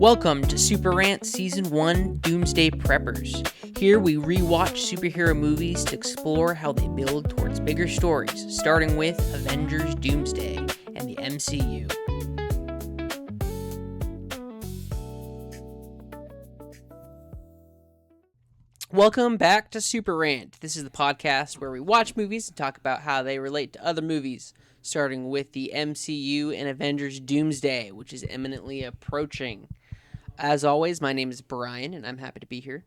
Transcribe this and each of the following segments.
Welcome to Super Rant Season 1 Doomsday Preppers. Here we rewatch superhero movies to explore how they build towards bigger stories, starting with Avengers Doomsday and the MCU. Welcome back to Super Rant. This is the podcast where we watch movies and talk about how they relate to other movies, starting with the MCU and Avengers Doomsday, which is imminently approaching. As always, my name is Brian, and I'm happy to be here.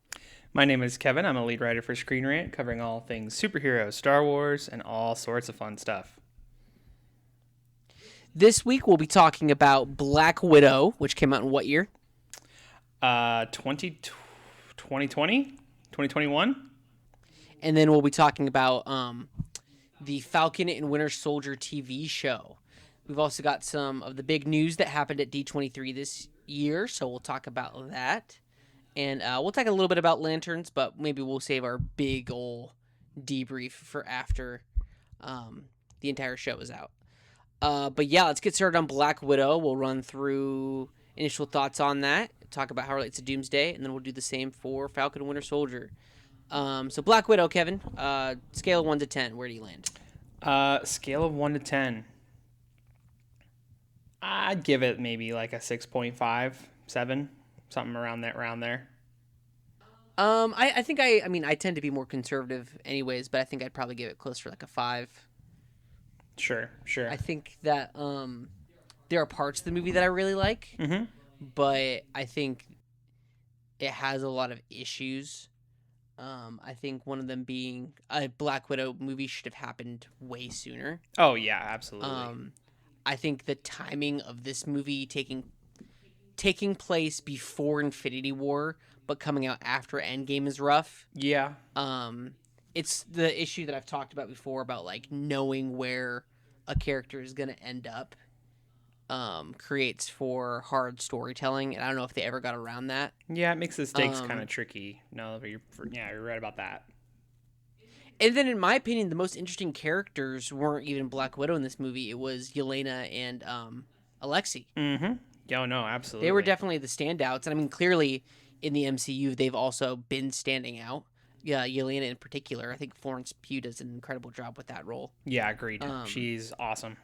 My name is Kevin. I'm a lead writer for Screen Rant, covering all things superheroes, Star Wars, and all sorts of fun stuff. This week, we'll be talking about Black Widow, which came out in what year? 2020? 2021? And then we'll be talking about the Falcon and Winter Soldier TV show. We've also got some of the big news that happened at D23 this year, so we'll talk about that. And we'll talk a little bit about Lanterns, but maybe we'll save our big ol' debrief for after the entire show is out. But yeah, let's get started on Black Widow. We'll run through initial thoughts on that, talk about how it relates to Doomsday, and then we'll do the same for Falcon and Winter Soldier. So Black Widow, Kevin, scale of 1 to 10, where do you land? Scale of 1 to 10. I'd give it maybe like a 6.5, 7, something around there. I think I tend to be more conservative anyways, but I think I'd probably give it closer to like a 5. Sure. I think that there are parts of the movie that I really like, but I think it has a lot of issues. I think one of them being a Black Widow movie should have happened way sooner. Oh, yeah, absolutely. I think the timing of this movie taking place before Infinity War, but coming out after Endgame is rough. Yeah. It's the issue that I've talked about before about like knowing where a character is going to end up creates for hard storytelling, and I don't know if they ever got around that. Yeah, it makes the stakes kind of tricky. No, but you're right about that. And then, in my opinion, the most interesting characters weren't even Black Widow in this movie. It was Yelena and Alexei. Mm-hmm. Yeah, no, absolutely. They were definitely the standouts. And I mean, clearly, in the MCU, they've also been standing out. Yeah, Yelena in particular. I think Florence Pugh does an incredible job with that role. Yeah, agreed. She's awesome.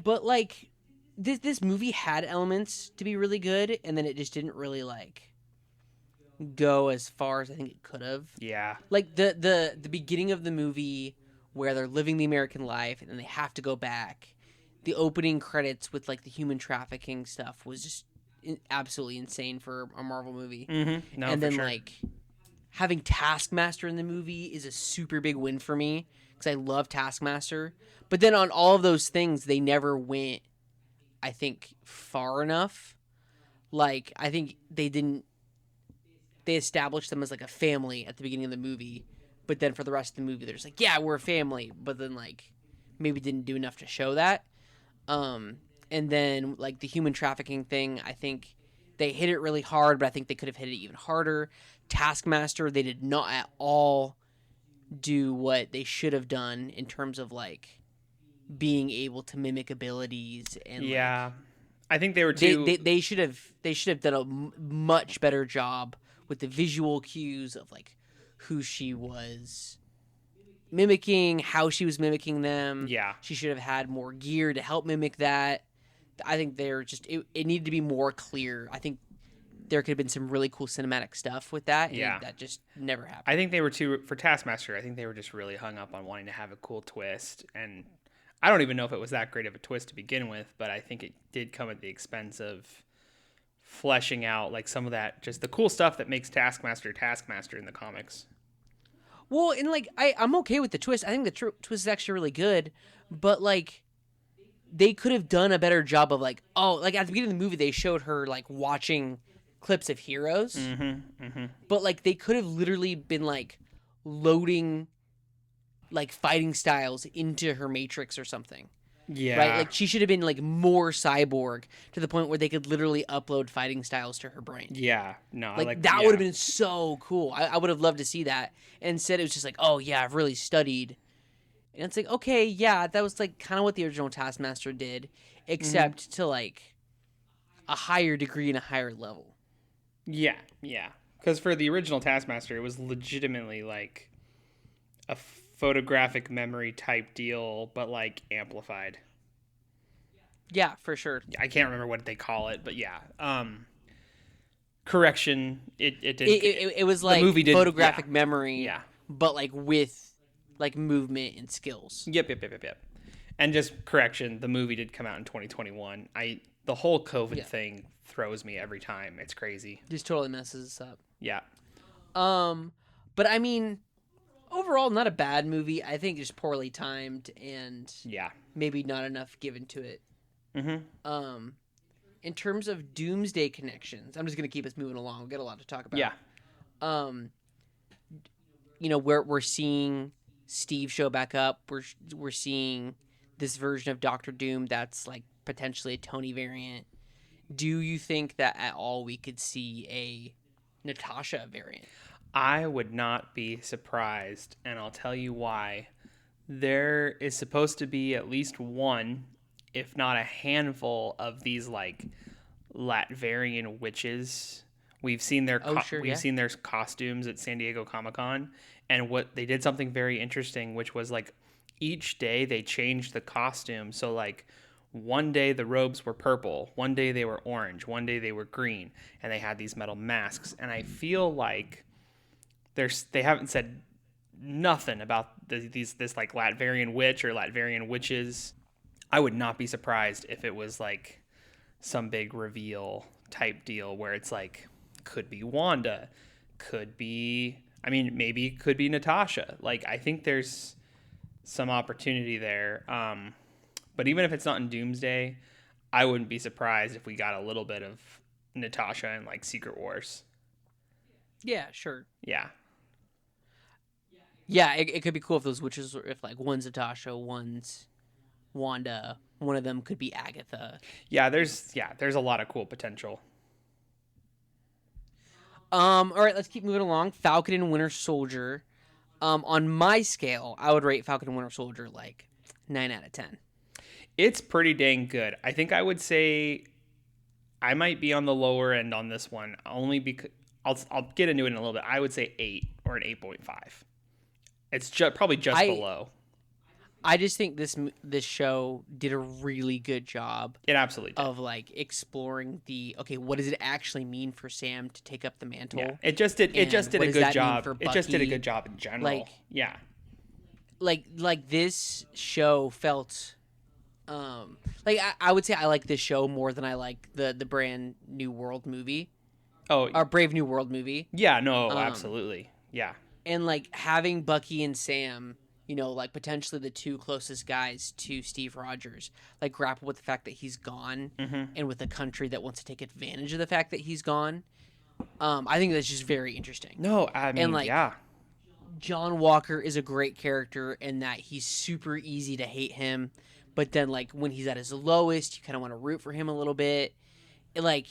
But, like, this movie had elements to be really good, and then it just didn't really, like, go as far as I think it could have. Yeah. Like the beginning of the movie where they're living the American life and then they have to go back. The opening credits with like the human trafficking stuff was just absolutely insane for a Marvel movie. Mm-hmm. No, and then for sure. like having Taskmaster in the movie is a super big win for me because I love Taskmaster. But then on all of those things, they never went, I think, far enough. Like I think they established them as like a family at the beginning of the movie, but then for the rest of the movie they're just like, yeah, we're a family, but then like maybe didn't do enough to show that. And then like the human trafficking thing, I think they hit it really hard, but I think they could have hit it even harder. Taskmaster, they did not at all do what they should have done in terms of like being able to mimic abilities and yeah, like, I think they were too. They should have done a much better job with the visual cues of like who she was mimicking, how she was mimicking them. Yeah. She should have had more gear to help mimic that. I think it needed to be more clear. I think there could have been some really cool cinematic stuff with that. Yeah. And that just never happened. I think they were for Taskmaster, I think they were just really hung up on wanting to have a cool twist. And I don't even know if it was that great of a twist to begin with, but I think it did come at the expense of fleshing out like some of that, just the cool stuff that makes Taskmaster in the comics. Well, and like I'm okay with the twist. I think the twist is actually really good, but like they could have done a better job of like, like at the beginning of the movie they showed her like watching clips of heroes, but like they could have literally been like loading like fighting styles into her matrix or something. Yeah. Right? Like, she should have been, like, more cyborg to the point where they could literally upload fighting styles to her brain. Yeah. No, Like that would have been so cool. I would have loved to see that. And instead, it was just like, oh, yeah, I've really studied. And it's like, okay, yeah, that was, like, kind of what the original Taskmaster did, except to, like, a higher degree and a higher level. Yeah. Because for the original Taskmaster, it was legitimately like a photographic memory type deal, but like amplified. Yeah, for sure. I can't remember what they call it, but yeah. Correction, it did. It was the like movie did, photographic memory, Yeah. but like with like movement and skills. Yep. And just correction, the movie did come out in 2021. The whole COVID thing throws me every time. It's crazy. Just totally messes us up. Yeah. But I mean, overall, not a bad movie. I think just poorly timed and maybe not enough given to it. Mm-hmm. In terms of Doomsday connections, I'm just gonna keep us moving along. We've got a lot to talk about. Yeah. We're seeing Steve show back up. We're seeing this version of Doctor Doom that's like potentially a Tony variant. Do you think that at all we could see a Natasha variant? I would not be surprised, and I'll tell you why. There is supposed to be at least one, if not a handful, of these like Latverian witches. We've seen their seen their costumes at San Diego Comic-Con, and what they did something very interesting, which was like each day they changed the costume. So like one day the robes were purple, one day they were orange, one day they were green, and they had these metal masks. And I feel like they haven't said nothing about this like Latverian witch or Latverian witches. I would not be surprised if it was like some big reveal type deal where it's like could be Wanda, maybe could be Natasha. Like I think there's some opportunity there. But even if it's not in Doomsday, I wouldn't be surprised if we got a little bit of Natasha in like Secret Wars. Yeah, sure. Yeah. Yeah, it could be cool if those witches, if like one's Natasha, one's Wanda, one of them could be Agatha. Yeah, there's a lot of cool potential. All right, let's keep moving along. Falcon and Winter Soldier. On my scale, I would rate Falcon and Winter Soldier like 9 out of 10. It's pretty dang good. I think I would say I might be on the lower end on this one, only because I'll get into it in a little bit. I would say 8 or an 8.5. It's probably just below. I just think this show did a really good job. It absolutely did. Of like exploring what does it actually mean for Sam to take up the mantle? Yeah, it just did a good job. It just did a good job in general. Like, yeah. Like this show felt like I would say I like this show more than I like the brand New World movie. Oh, or Brave New World movie. Yeah, no, absolutely. Yeah. And like having Bucky and Sam, like potentially the two closest guys to Steve Rogers, like grapple with the fact that he's gone, and with a country that wants to take advantage of the fact that he's gone. I think that's just very interesting. No, I mean, yeah. John Walker is a great character in that he's super easy to hate him, but then like when he's at his lowest, you kind of want to root for him a little bit. Like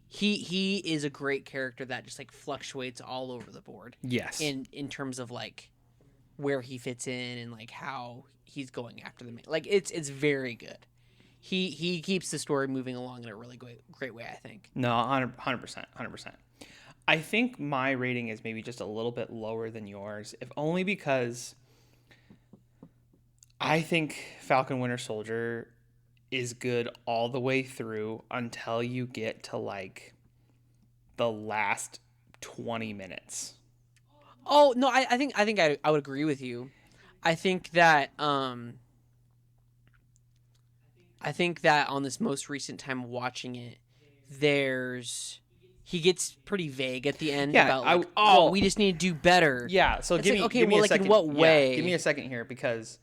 he is a great character that just like fluctuates all over the board. Yes. In terms of like where he fits in and like how he's going after the man. Like it's very good. He keeps the story moving along in a really great way, I think. No, 100%. I think my rating is maybe just a little bit lower than yours, if only because I think Falcon Winter Soldier is good all the way through until you get to like the last 20 minutes. Oh, no, I think I would agree with you. I think that on this most recent time watching it, he gets pretty vague at the end about like, we just need to do better. Yeah, so give me a second. In what way? Yeah, give me a second here, because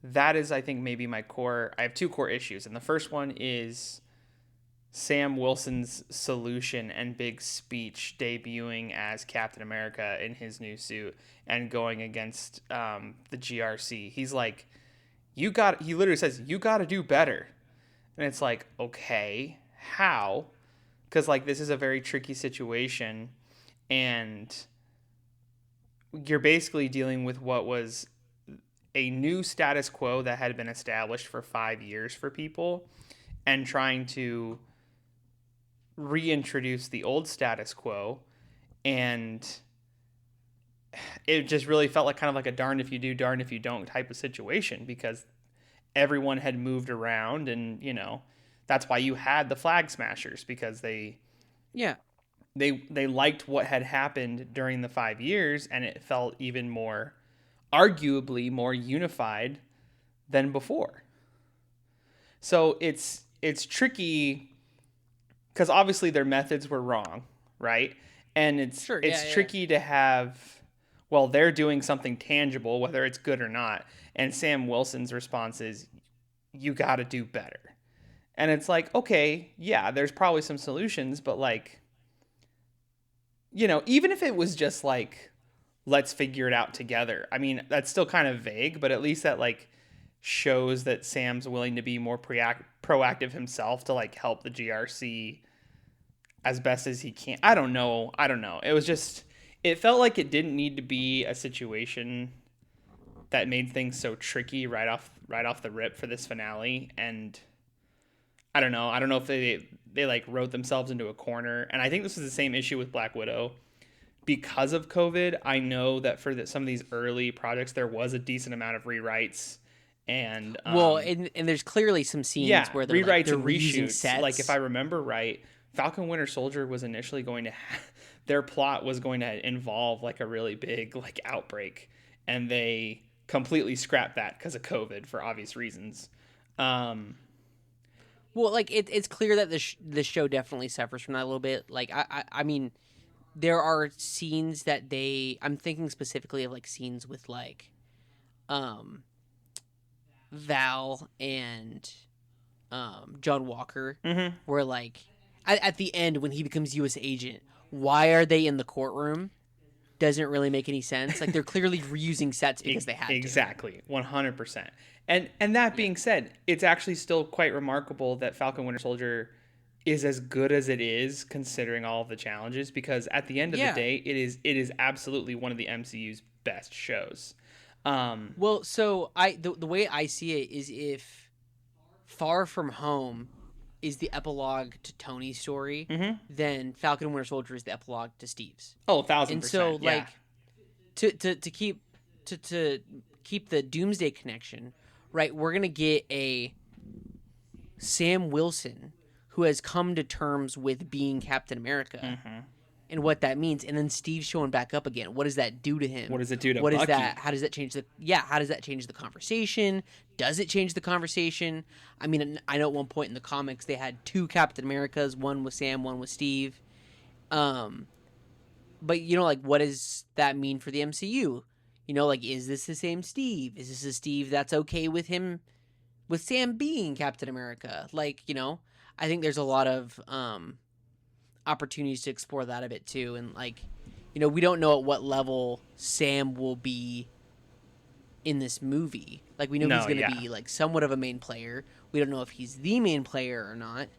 that is, I think, maybe my core. I have two core issues, and the first one is Sam Wilson's solution and big speech debuting as Captain America in his new suit and going against the GRC. He's like, he literally says, you got to do better. And it's like, okay, how? Because like this is a very tricky situation, and you're basically dealing with what was a new status quo that had been established for 5 years for people, and trying to reintroduce the old status quo, and it just really felt like kind of like a darned if you do, darned if you don't type of situation, because everyone had moved around, and that's why you had the Flag Smashers, because Yeah. they liked what had happened during the 5 years, and it felt even more, arguably more unified than before. So it's tricky because obviously their methods were wrong, right? And it's Sure. it's tricky to have, well, they're doing something tangible, whether it's good or not, and Sam Wilson's response is, you got to do better. And it's like, okay, yeah, there's probably some solutions, but like, even if it was just like, let's figure it out together. I mean, that's still kind of vague, but at least that like shows that Sam's willing to be more proactive himself to like help the GRC as best as he can. I don't know. It was just, it felt like it didn't need to be a situation that made things so tricky right off the rip for this finale. And I don't know. I don't know if they like wrote themselves into a corner. And I think this is the same issue with Black Widow. Because of COVID, I know that for some of these early projects, there was a decent amount of rewrites. And and there's clearly some scenes where they're rewrites they're and reusing reshoots. sets. Like if I remember right, Falcon Winter Soldier was initially going to their plot was going to involve like a really big like outbreak, and they completely scrapped that because of COVID for obvious reasons. Well, like it's clear that the show definitely suffers from that a little bit. Like I mean, there are scenes that I'm thinking specifically of like scenes with like Val and John Walker, where like at the end when he becomes U.S. agent, why are they in the courtroom? Doesn't really make any sense. Like they're clearly reusing sets because they had to. Exactly, 100%. And that being said, it's actually still quite remarkable that Falcon Winter Soldier is as good as it is considering all of the challenges, because at the end of the day, it is absolutely one of the MCU's best shows. Well, so the way I see it is, if Far From Home is the epilogue to Tony's story, then Falcon and Winter Soldier is the epilogue to Steve's. Oh, 1,000%. And so, like, to keep the Doomsday connection, right? We're gonna get a Sam Wilson who has come to terms with being Captain America. And what that means, and then Steve showing back up again. What does that do to him? What does it do to What Bucky? is that? How does that change how does that change the conversation? Does it change the conversation? I mean, I know at one point in the comics they had two Captain Americas, one with Sam, one with Steve. But like, what does that mean for the MCU? Like, is this the same Steve? Is this a Steve that's okay with him, with Sam being Captain America? Like, I think there's a lot of opportunities to explore that a bit too, and like, we don't know at what level Sam will be in this movie. Like, we know he's going to be like somewhat of a main player. We don't know if he's the main player or not.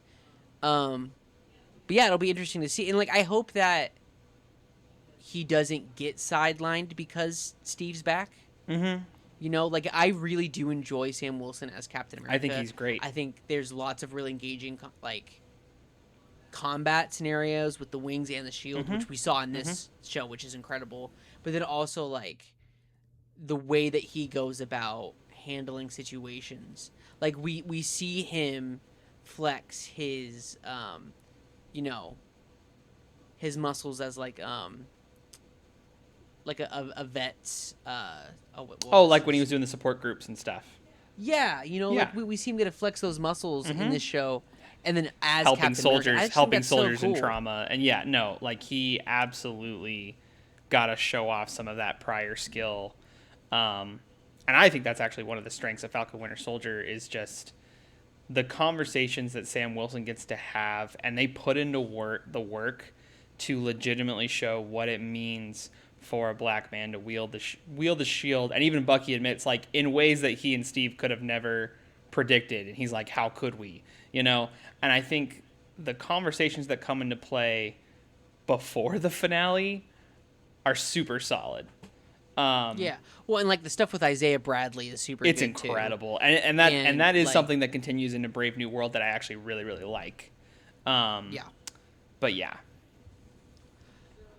But yeah, it'll be interesting to see, and like, I hope that he doesn't get sidelined because Steve's back. Like, I really do enjoy Sam Wilson as Captain America. I think he's great. I think there's lots of really engaging like combat scenarios with the wings and the shield, which we saw in this show, which is incredible. But then also like the way that he goes about handling situations. Like we see him flex his his muscles as like a vet's like when he was doing the support groups and stuff. Yeah, like we see him get to flex those muscles in this show. And then as helping Captain soldiers, America, helping so soldiers cool. in trauma, and like he absolutely got to show off some of that prior skill, and I think that's actually one of the strengths of Falcon Winter Soldier is just the conversations that Sam Wilson gets to have, and they put into the work to legitimately show what it means for a black man to wield the shield, and even Bucky admits like in ways that he and Steve could have never predicted, and he's like, how could we? And I think the conversations that come into play before the finale are super solid. Yeah. Well, and like the stuff with Isaiah Bradley is super it's good incredible. Too. And that is like, something that continues into Brave New World that I actually really, really like. Yeah. But yeah.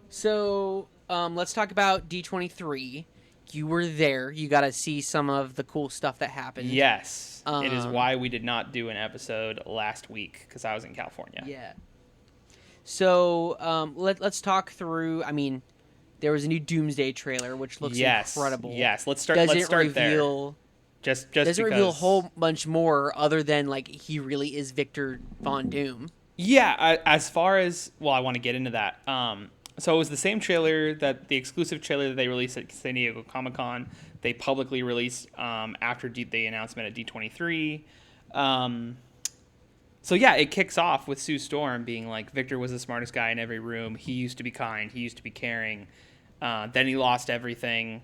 So let's talk about D23. You were there. You got to see some of the cool stuff that happened. Yes. It is why we did not do an episode last week, because I was in California. Yeah. So let's talk through. I mean, there was a new Doomsday trailer, which looks incredible. Yes. Let's start there. Just doesn't because... reveal a whole bunch more other than like he really is Victor Von Doom. Yeah, as far as... Well, I want to get into that. So it was the same trailer, the exclusive trailer that they released at San Diego Comic-Con. They publicly released after the announcement at D23. So yeah, it kicks off with Sue Storm being like, Victor was the smartest guy in every room. He used to be kind. He used to be caring. Then he lost everything.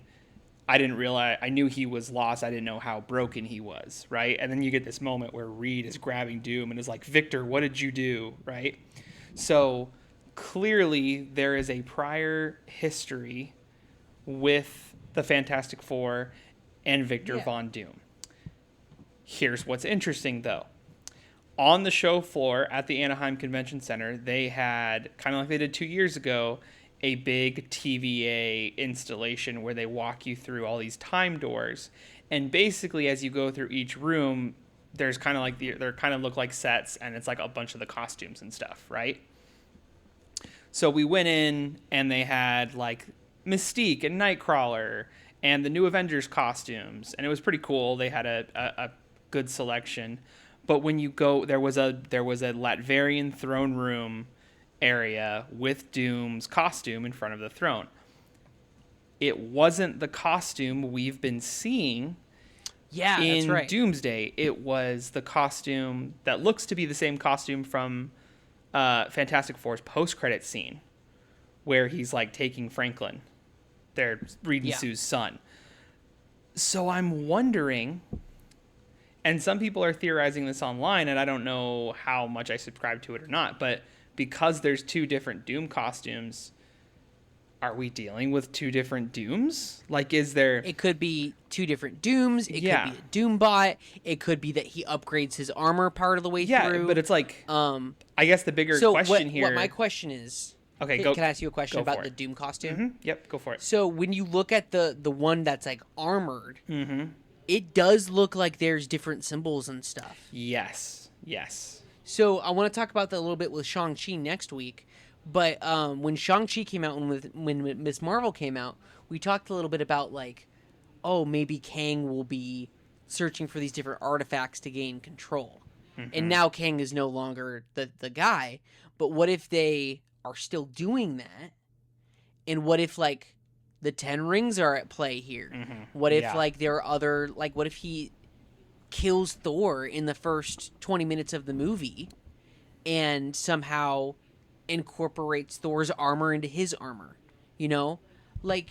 I didn't realize... I knew he was lost. I didn't know how broken he was, right? And then you get this moment where Reed is grabbing Doom and is like, Victor, what did you do, right? So... clearly there is a prior history with the Fantastic Four and Victor Von Doom. Here's what's interesting, though. On the show floor at the Anaheim Convention Center, they had, kind of like they did 2 years ago, a big TVA installation where they walk you through all these time doors. And basically, as you go through each room, there's kind of like they're kind of look like sets, and it's like a bunch of the costumes and stuff, right? So we went in, and they had like Mystique and Nightcrawler and the new Avengers costumes, and it was pretty cool. They had a good selection. But when you go, there was a Latverian throne room area with Doom's costume in front of the throne. It wasn't the costume we've been seeing in that's right. Doomsday. It was the costume that looks to be the same costume from Fantastic Four's post-credit scene, where he's like taking Franklin, their Reed and Sue's son. So I'm wondering, and some people are theorizing this online, and I don't know how much I subscribe to it or not, but because there's two different Doom costumes, are we dealing with two different Dooms? Like, is there... It could be two different Dooms. It could be a Doom bot. It could be that he upgrades his armor part of the way through. Yeah, but it's like... I guess the bigger question here... what my question is... Okay, can I ask you a question about the Doom costume? Mm-hmm. Yep, go for it. So when you look at the one that's like armored, it does look like there's different symbols and stuff. Yes. So I want to talk about that a little bit with Shang-Chi next week. But when Shang-Chi came out and when Ms. Marvel came out, we talked a little bit about like, oh, maybe Kang will be searching for these different artifacts to gain control. And now Kang is no longer the guy. But what if they are still doing that? And what if like the 10 rings are at play here? What if like there are other, like what if he kills Thor in the first 20 minutes of the movie and somehow incorporates Thor's armor into his armor, you know? Like,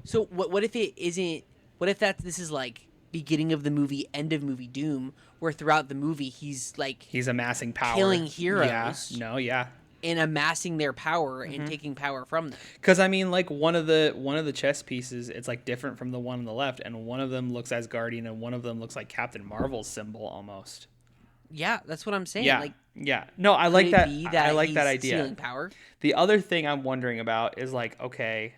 so what if it isn't, what if this is like beginning of the movie, end of movie Doom, where throughout the movie he's amassing power, killing heroes, and amassing their power and taking power from them. Because I mean, like one of the chess pieces, it's like different from the one on the left, and one of them looks Asgardian, and one of them looks like Captain Marvel's symbol almost. Yeah, that's what I'm saying. No, I like that. I like that he's idea. stealing power. The other thing I'm wondering about is like, okay,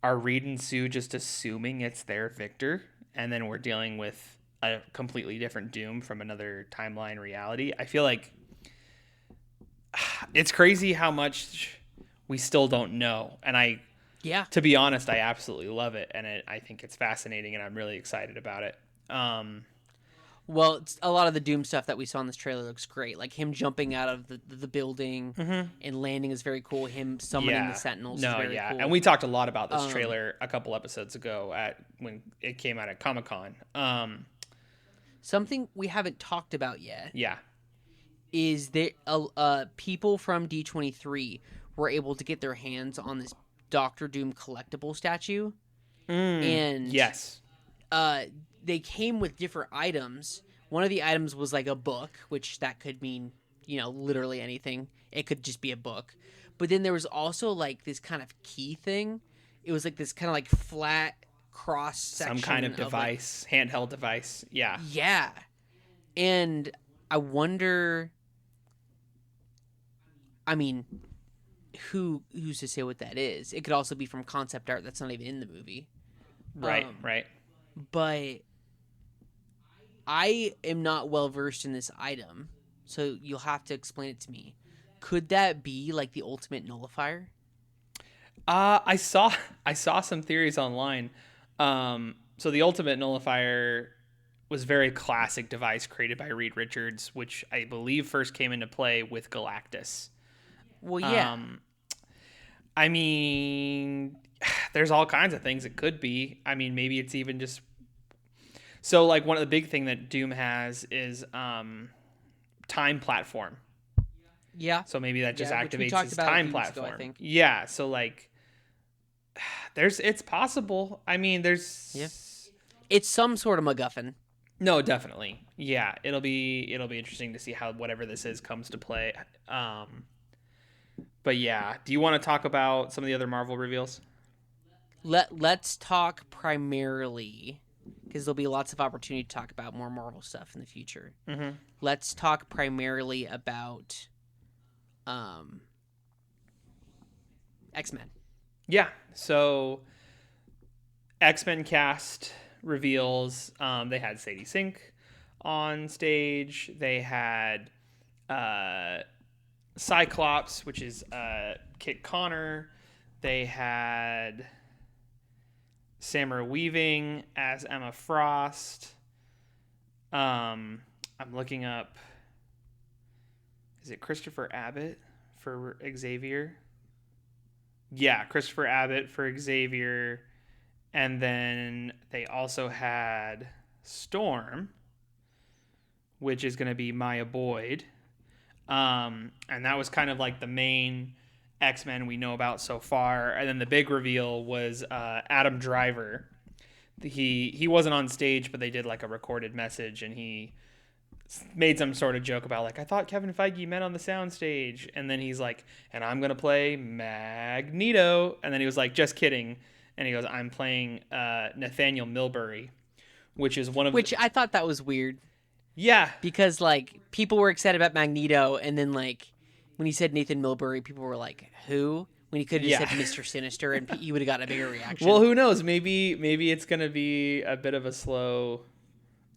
are Reed and Sue just assuming it's their Victor, and then we're dealing with a completely different Doom from another timeline reality? I feel like it's crazy how much we still don't know, and to be honest, I absolutely love it, and I think it's fascinating, and I'm really excited about it. Well, a lot of the Doom stuff that we saw in this trailer looks great. Like him jumping out of the building and landing is very cool. Him summoning the Sentinels is very cool. And we talked a lot about this trailer a couple episodes ago when it came out at Comic-Con. Something we haven't talked about yet. Yeah. Is there people from D23 were able to get their hands on this Doctor Doom collectible statue. And yes. They came with different items. One of the items was like a book, which that could mean, literally anything. It could just be a book. But then there was also like this kind of key thing. It was like this kind of like flat cross section. Some kind of device, handheld device. Yeah. Yeah. And I wonder I mean, who's to say what that is? It could also be from concept art that's not even in the movie. Right, right. But I am not well versed in this item, so you'll have to explain it to me. Could that be like the ultimate nullifier? I saw some theories online. So the ultimate nullifier was a very classic device created by Reed Richards, which I believe first came into play with Galactus. Well, yeah. I mean, there's all kinds of things it could be. I mean, maybe it's even just so like one of the big thing that Doom has is time platform. Yeah. So maybe that just activates his about time ago, platform. I think. Yeah. So like, it's possible. I mean, It's some sort of MacGuffin. No, definitely. Yeah, it'll be interesting to see how whatever this is comes to play. But yeah, do you want to talk about some of the other Marvel reveals? Let's talk primarily, because there'll be lots of opportunity to talk about more Marvel stuff in the future. Mm-hmm. Let's talk primarily about X-Men. Yeah. So X-Men cast reveals. They had Sadie Sink on stage. They had Cyclops, which is Kit Connor. They had Samara Weaving as Emma Frost. I'm looking up. Is it Christopher Abbott for Xavier? Yeah, Christopher Abbott for Xavier. And then they also had Storm, which is going to be Maya Boyd. And that was kind of like the main X-Men we know about so far. And then the big reveal was Adam Driver. He wasn't on stage, but they did like a recorded message, and he made some sort of joke about like, I thought Kevin Feige met on the soundstage. And then he's like, and I'm going to play Magneto. And then he was like, just kidding. And he goes, I'm playing Nathaniel Milbury, which is one of Which I thought that was weird. Yeah. Because, like, people were excited about Magneto, and then, like, when he said Nathan Milbury, people were like, who? When he could have just said Mr. Sinister, and he would have gotten a bigger reaction. Well, who knows? Maybe it's going to be a bit of a slow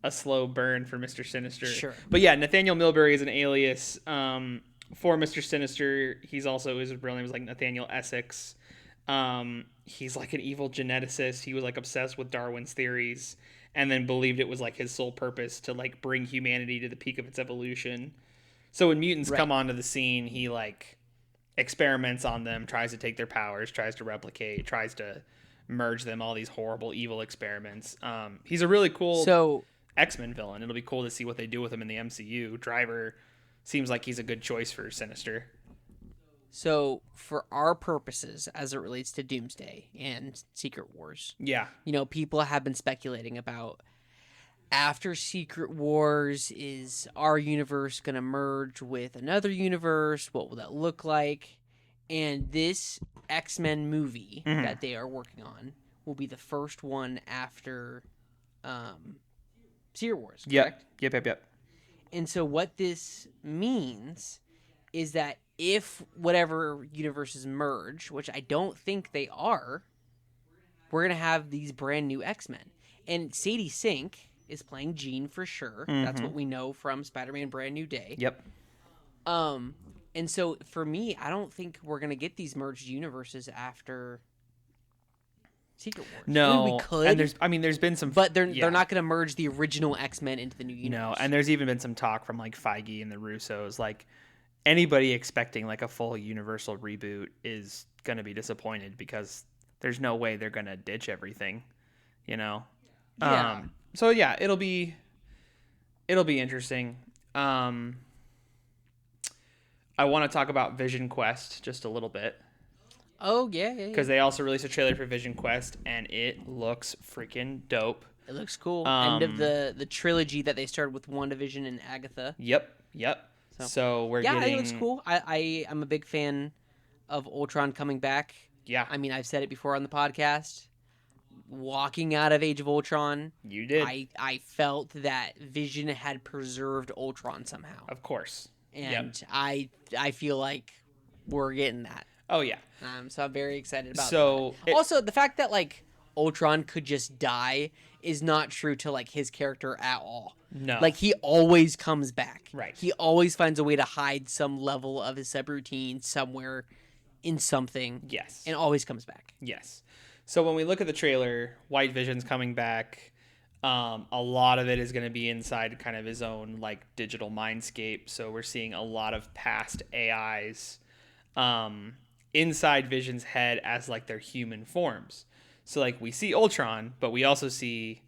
burn for Mr. Sinister. Sure. But yeah, Nathaniel Milbury is an alias for Mr. Sinister. His real name is like Nathaniel Essex. He's like an evil geneticist. He was like obsessed with Darwin's theories, and then believed it was like his sole purpose to like bring humanity to the peak of its evolution. So when mutants come onto the scene, he like experiments on them, tries to take their powers, tries to replicate, tries to merge them, all these horrible evil experiments. He's a really cool X-Men villain. It'll be cool to see what they do with him in the MCU. Driver seems like he's a good choice for Sinister. So, for our purposes, as it relates to Doomsday and Secret Wars, people have been speculating about, after Secret Wars, is our universe going to merge with another universe? What will that look like? And this X-Men movie that they are working on will be the first one after Secret Wars, correct? Yep. And so what this means is that if whatever universes merge, which I don't think they are, we're going to have these brand new X-Men. And Sadie Sink is playing Jean for sure. That's what we know from Spider-Man Brand New Day. Yep. And so for me, I don't think we're going to get these merged universes after Secret Wars. No, we could. And there's been some, but they're not going to merge the original X-Men into the new universe. No, and there's even been some talk from like Feige and the Russos, like anybody expecting like a full Universal reboot is going to be disappointed because there's no way they're going to ditch everything, Yeah. So yeah, it'll be interesting. I want to talk about Vision Quest just a little bit. Oh, yeah. Because they also released a trailer for Vision Quest, and it looks freaking dope. It looks cool. End of the trilogy that they started with WandaVision and Agatha. Yep. So we're getting... Yeah, it looks cool. I'm a big fan of Ultron coming back. Yeah. I mean, I've said it before on the podcast. Walking out of Age of Ultron, you did. I felt that Vision had preserved Ultron somehow. Of course. And I feel like we're getting that. Oh yeah. So I'm very excited about that. Also, the fact that like Ultron could just die is not true to like his character at all. No. Like he always comes back. Right. He always finds a way to hide some level of his subroutine somewhere in something. Yes. And always comes back. Yes. So when we look at the trailer, White Vision's coming back. A lot of it is going to be inside kind of his own like digital mindscape. So we're seeing a lot of past AIs inside Vision's head as like their human forms. So like we see Ultron, but we also see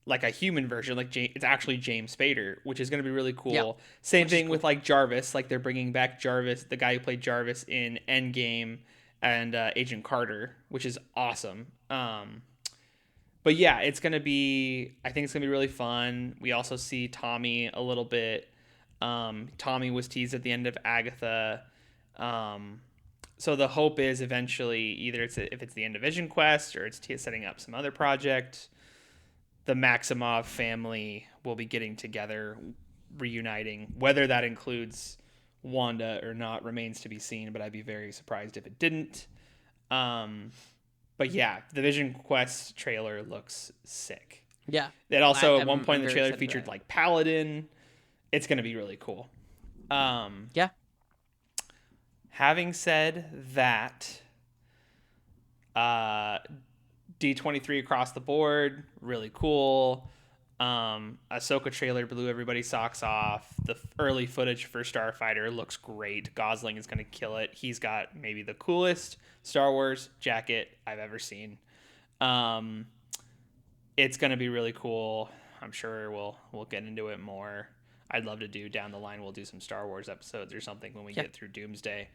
like a human version, like it's actually James Spader, which is going to be really cool. Yeah. Same thing with like Jarvis, like they're bringing back Jarvis, the guy who played Jarvis in Endgame and Agent Carter, which is awesome. But yeah, I think it's going to be really fun. We also see Tommy a little bit. Tommy was teased at the end of Agatha. So the hope is eventually either if it's the end of Vision Quest or it's setting up some other project, the Maximoff family will be getting together, reuniting. Whether that includes Wanda or not remains to be seen, but I'd be very surprised if it didn't. But yeah, the Vision Quest trailer looks sick. Yeah. It also at one point in the trailer featured like Paladin. It's going to be really cool. Yeah. Having said that, D23 across the board, really cool. Ahsoka trailer blew everybody's socks off. The early footage for Starfighter looks great. Gosling is going to kill it. He's got maybe the coolest Star Wars jacket I've ever seen. It's going to be really cool. I'm sure we'll get into it more. I'd love to do down the line. We'll do some Star Wars episodes or something when we get through Doomsday.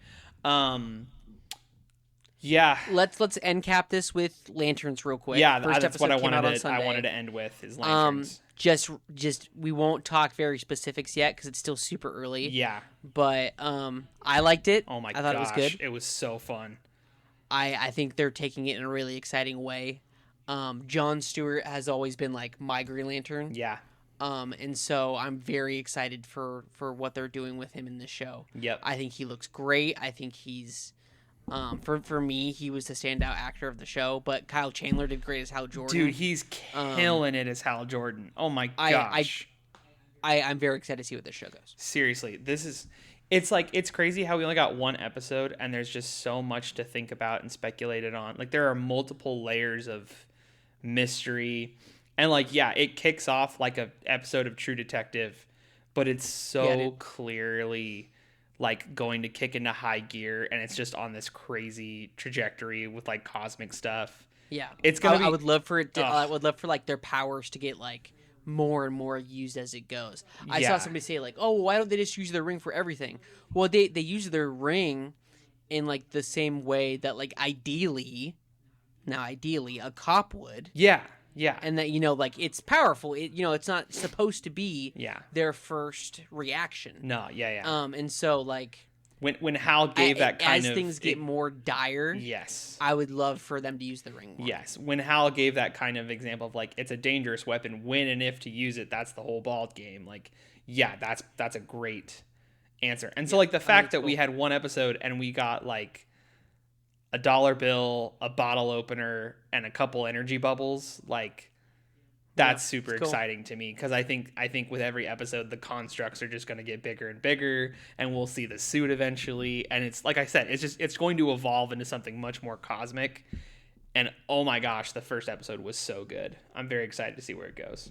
Yeah. Let's end cap this with lanterns real quick. Yeah, First that's what I wanted to end with is lanterns. Just we won't talk very specifics yet because it's still super early. Yeah. But I liked it. Oh my gosh. I thought it was good. It was so fun. I think they're taking it in a really exciting way. Jon Stewart has always been like my Green Lantern. Yeah. And so I'm very excited for what they're doing with him in this show. Yep. I think he looks great. I think he's for me, he was the standout actor of the show, but Kyle Chandler did great as Hal Jordan. Dude, he's killing it as Hal Jordan. Oh my gosh. I'm very excited to see what this show goes. Seriously, it's crazy how we only got one episode and there's just so much to think about and speculated on. Like there are multiple layers of mystery. And like, yeah, it kicks off like an episode of True Detective, but it's so clearly like going to kick into high gear, and it's just on this crazy trajectory with like cosmic stuff. Yeah, it's gonna. I would love for it. I would love for like their powers to get like more and more used as it goes. I saw somebody say like, "Oh, why don't they just use their ring for everything?" Well, they use their ring in like the same way that like ideally a cop would. Yeah. Yeah. And that, like, it's powerful. It's not supposed to be their first reaction. No, yeah. And so, like... When Hal gave that kind of... As things get more dire... Yes. I would love for them to use the ring more. Yes. When Hal gave that kind of example of, like, it's a dangerous weapon, when and if to use it, that's the whole ball game. Like, yeah, that's a great answer. And so, like, the fact that we had one episode and we got, like... a dollar bill, a bottle opener, and a couple energy bubbles, like that's super exciting to me because I think with every episode the constructs are just going to get bigger and bigger, and we'll see the suit eventually. And it's like I said, it's going to evolve into something much more cosmic. And oh my gosh, the first episode was so good. I'm very excited to see where it goes.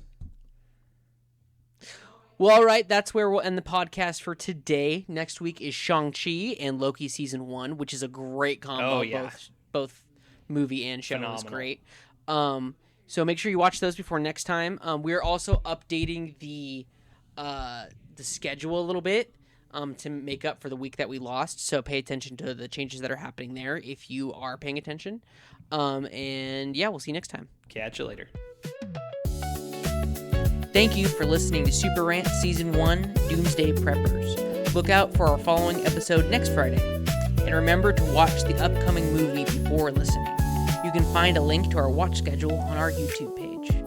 Well, all right, that's where we'll end the podcast for today. Next week is Shang-Chi and Loki Season 1, which is a great combo. Oh, yeah. Both movie and show Phenomenal. is great. So make sure you watch those before next time. We're also updating the schedule a little bit to make up for the week that we lost. So pay attention to the changes that are happening there if you are paying attention. And yeah, we'll see you next time. Catch you later. Thank you for listening to Super Rant Season 1 Doomsday Preppers. Look out for our following episode next Friday. And remember to watch the upcoming movie before listening. You can find a link to our watch schedule on our YouTube page.